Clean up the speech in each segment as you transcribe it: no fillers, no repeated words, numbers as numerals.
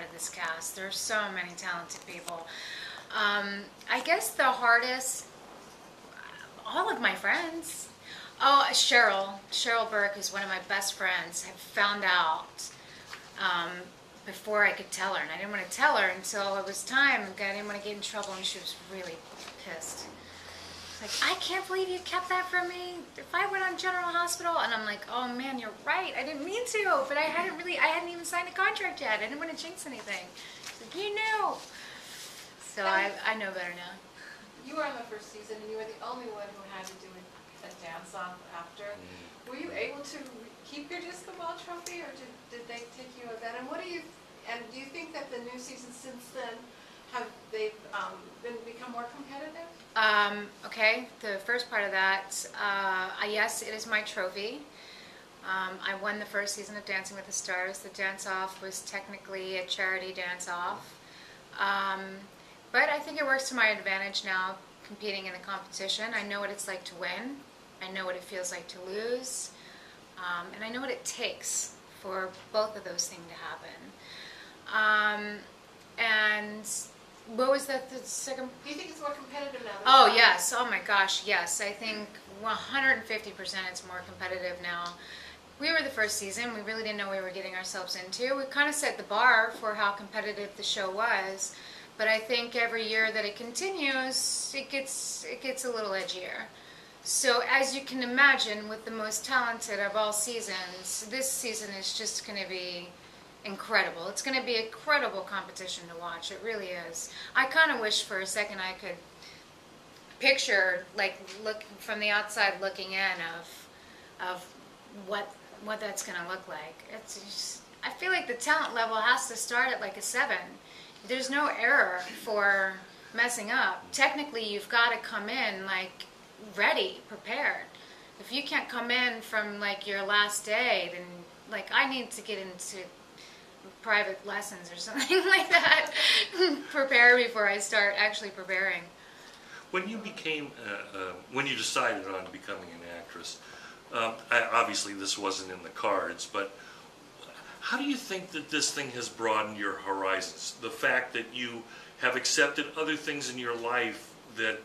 part of this cast. There's so many talented people. I guess the hardest, all of my friends. Oh, Cheryl Burke is one of my best friends. I found out before I could tell her, and I didn't want to tell her until it was time. I didn't want to get in trouble, and she was really pissed. Like, I can't believe you kept that from me. If I went on General Hospital, and I'm like, oh man, you're right. I didn't mean to, but I hadn't even signed a contract yet. I didn't want to jinx anything. She's like, you knew. So I know better now. You were on the first season, and you were the only one who had to do a dance-off after. Were you able to keep your disco ball trophy, or did they take you a bet? And do you think that the new seasons since then have become more competitive? Okay, the first part of that, yes, it is my trophy. I won the first season of Dancing with the Stars. The dance-off was technically a charity dance-off. But I think it works to my advantage now, competing in the competition. I know what it's like to win. I know what it feels like to lose. And I know what it takes for both of those things to happen. And what was the second? Do you think it's more competitive now? Oh, yes. Oh, my gosh, yes. I think 150% it's more competitive now. We were the first season. We really didn't know what we were getting ourselves into. We kind of set the bar for how competitive the show was. But I think every year that it continues, it gets a little edgier. So as you can imagine, with the most talented of all seasons, this season is just going to be incredible. It's going to be a incredible competition to watch. It really is. I kind of wish for a second I could picture, like, look from the outside looking in of what that's going to look like. It's just, I feel like the talent level has to start at like a 7. There's no error for messing up. Technically, you've got to come in like ready, prepared. If you can't come in from like your last day, then like I need to get into private lessons or something like that. Prepare before I start actually preparing. When you when you decided on becoming an actress, obviously this wasn't in the cards, but how do you think that this thing has broadened your horizons? The fact that you have accepted other things in your life that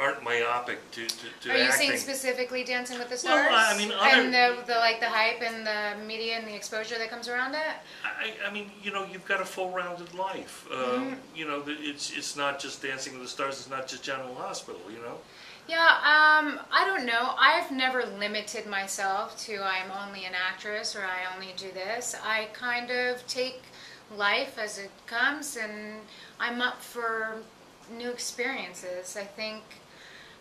aren't myopic to Are you acting. saying specifically Dancing with the Stars? Well, I mean, and the hype and the media and the exposure that comes around it. I mean, you know, you've got a full-rounded life. You know, it's not just Dancing with the Stars. It's not just General Hospital. You know. Yeah, I don't know. I've never limited myself to I'm only an actress or I only do this. I kind of take life as it comes, and I'm up for new experiences. I think,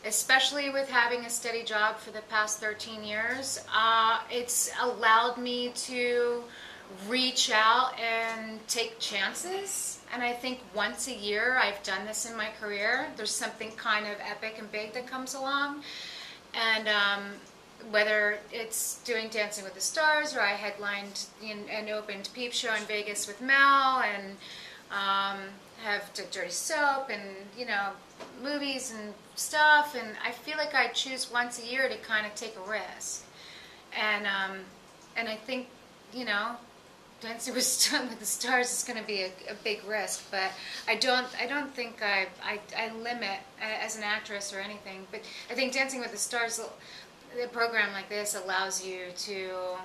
especially with having a steady job for the past 13 years, it's allowed me to reach out and take chances. And I think once a year, I've done this in my career, there's something kind of epic and big that comes along. And whether it's doing Dancing with the Stars, or I headlined and opened Peep Show in Vegas with Mel, and have Dirty Soap, and, you know, movies and stuff. And I feel like I choose once a year to kind of take a risk. And I think, you know, Dancing with the Stars is going to be a big risk, but I don't think I limit as an actress or anything. But I think Dancing with the Stars, a program like this, allows you to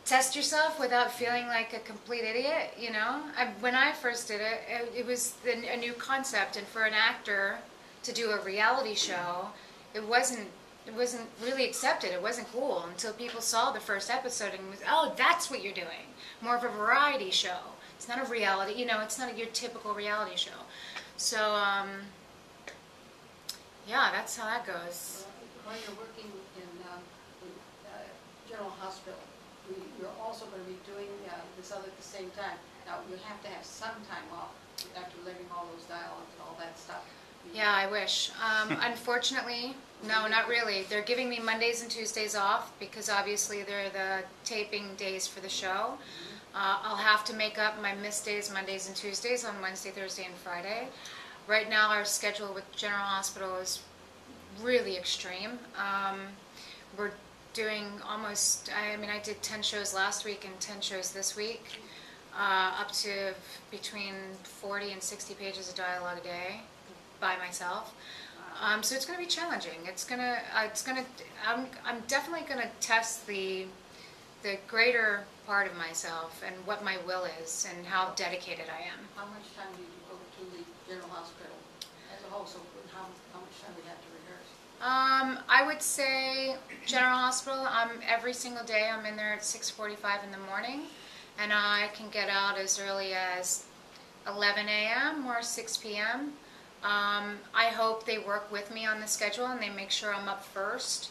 test yourself without feeling like a complete idiot. You know, when I first did it, it was a new concept, and for an actor to do a reality show, it wasn't really accepted. It wasn't cool until people saw the first episode and was, oh, that's what you're doing. More of a variety show. It's not a reality, you know, it's not your typical reality show. So, yeah, that's how that goes. While you're working in General Hospital, you're also going to be doing this other at the same time. Now, you'll have to have some time off after learning all those dialogues and all that stuff. Yeah, I wish. Unfortunately, no, not really. They're giving me Mondays and Tuesdays off because obviously they're the taping days for the show. I'll have to make up my missed days Mondays and Tuesdays on Wednesday, Thursday, and Friday. Right now our schedule with General Hospital is really extreme. We're doing almost, I mean, I did 10 shows last week and 10 shows this week. up to between 40 and 60 pages of dialogue a day by myself. So it's going to be challenging. I'm definitely going to test the greater part of myself and what my will is and how dedicated I am. How much time do you devote to the General Hospital as a whole? So how much time do you have to rehearse? I would say General Hospital, every single day I'm in there at 6:45 in the morning, and I can get out as early as 11 a.m. or 6 p.m. I hope they work with me on the schedule and they make sure I'm up first.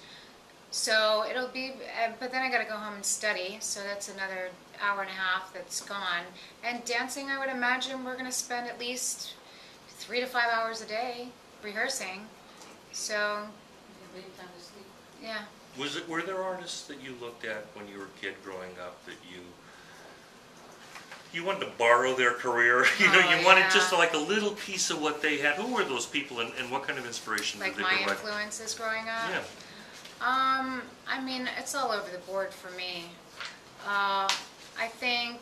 So it'll be, but then I got to go home and study, so that's another hour and a half that's gone. And dancing, I would imagine we're going to spend at least 3 to 5 hours a day rehearsing. So, You have any time to sleep? yeah. Were there artists that you looked at when you were a kid growing up that you wanted to borrow their career? You wanted yeah. just like a little piece of what they had. Who were those people, and what kind of inspiration Like did they my provide? influences growing up? Yeah. I mean, it's all over the board for me. I think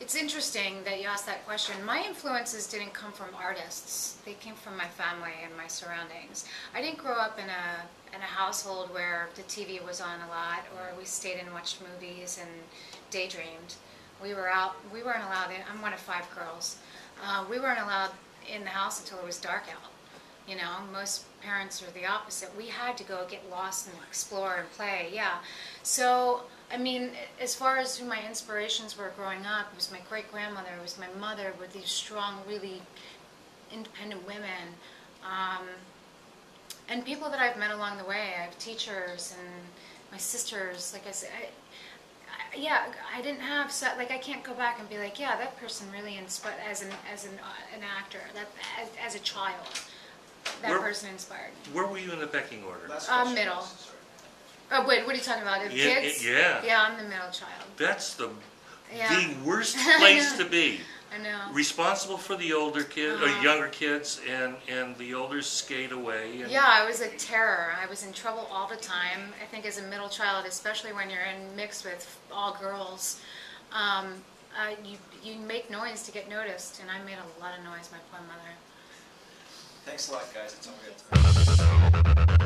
it's interesting that you asked that question. My influences didn't come from artists. They came from my family and my surroundings. I didn't grow up in a household where the TV was on a lot, or we stayed and watched movies and daydreamed. We weren't allowed in. I'm one of 5 girls. We weren't allowed in the house until it was dark out. You know, most parents are the opposite. We had to go get lost and explore and play, yeah. So, I mean, as far as who my inspirations were growing up, it was my great-grandmother, it was my mother, with these strong, really independent women. And people that I've met along the way. I have teachers and my sisters, like I said. I didn't have, I can't go back and be like, yeah, that person really inspired, as an actor, as a child. That person inspired me. Where were you in the pecking order? Middle. Oh, wait, what are you talking about? The kids? Yeah. Yeah, I'm the middle child. That's the Yeah. worst place to be. I know. Responsible for the older kids, or younger kids, and the olders skate away. And Yeah, I was a terror. I was in trouble all the time. I think as a middle child, especially when you're mixed with all girls, you make noise to get noticed, and I made a lot of noise, my poor mother. Thanks a lot, guys. That's all we have time.